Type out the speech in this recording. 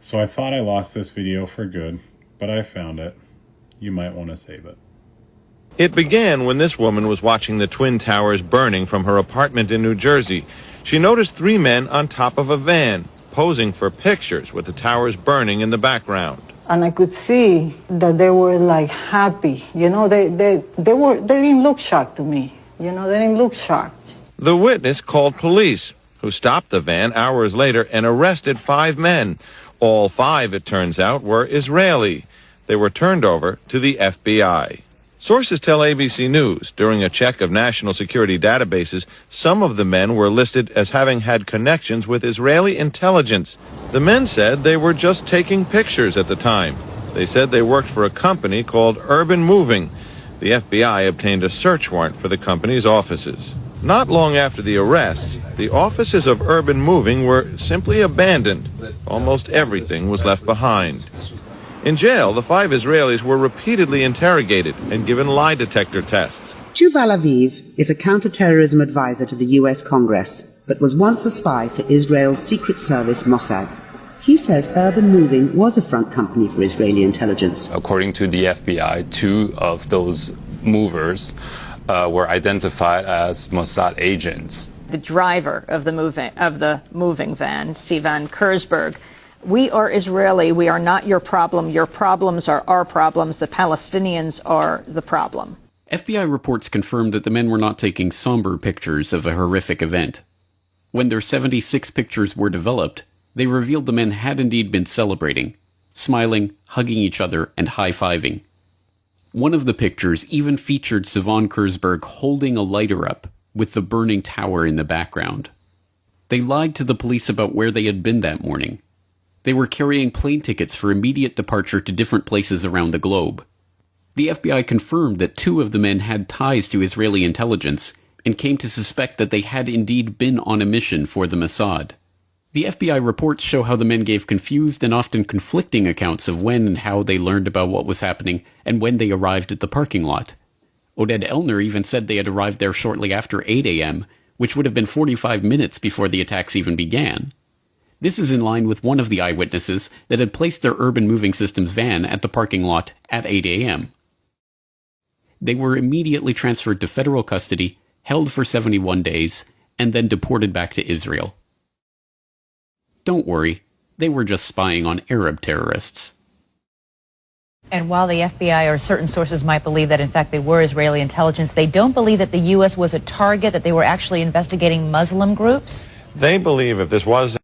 So I thought I lost this video for good, but I found it. You might want to save it. It began when this woman was watching the Twin Towers burning from her apartment in New Jersey. She noticed three men on top of a van, posing for pictures with the towers burning in the background. And I could see that they were like happy. You know, they didn't look shocked to me. You know, they didn't look shocked. The witness called police, who stopped the van hours later and arrested 5 men. All 5, it turns out, were Israeli. They were turned over to the FBI. Sources tell ABC News during a check of national security databases, some of the men were listed as having had connections with Israeli intelligence. The men said they were just taking pictures at the time. They said they worked for a company called Urban Moving. The FBI obtained a search warrant for the company's offices. Not long after the arrests, the offices of Urban Moving were simply abandoned. Almost everything was left behind. In jail, the 5 Israelis were repeatedly interrogated and given lie detector tests. Yuval Aviv is a counterterrorism advisor to the U.S. Congress, but was once a spy for Israel's secret service Mossad. He says Urban Moving was a front company for Israeli intelligence. According to the FBI, 2 of those movers were identified as Mossad agents. The driver of the moving van, Sivan Kurzberg. We are Israeli. We are not your problem. Your problems are our problems. The Palestinians are the problem. FBI reports confirmed that the men were not taking somber pictures of a horrific event. When their 76 pictures were developed, they revealed the men had indeed been celebrating, smiling, hugging each other, and high-fiving. One of the pictures even featured Sivan Kurzberg holding a lighter up, with the burning tower in the background. They lied to the police about where they had been that morning. They were carrying plane tickets for immediate departure to different places around the globe. The FBI confirmed that 2 of the men had ties to Israeli intelligence and came to suspect that they had indeed been on a mission for the Mossad. The FBI reports show how the men gave confused and often conflicting accounts of when and how they learned about what was happening and when they arrived at the parking lot. Oded Elner even said they had arrived there shortly after 8 a.m., which would have been 45 minutes before the attacks even began. This is in line with one of the eyewitnesses that had placed their Urban Moving Systems van at the parking lot at 8 a.m. They were immediately transferred to federal custody, held for 71 days, and then deported back to Israel. Don't worry, they were just spying on Arab terrorists. And while the FBI or certain sources might believe that in fact they were Israeli intelligence, they don't believe that the U.S. was a target, that they were actually investigating Muslim groups? They believe if this was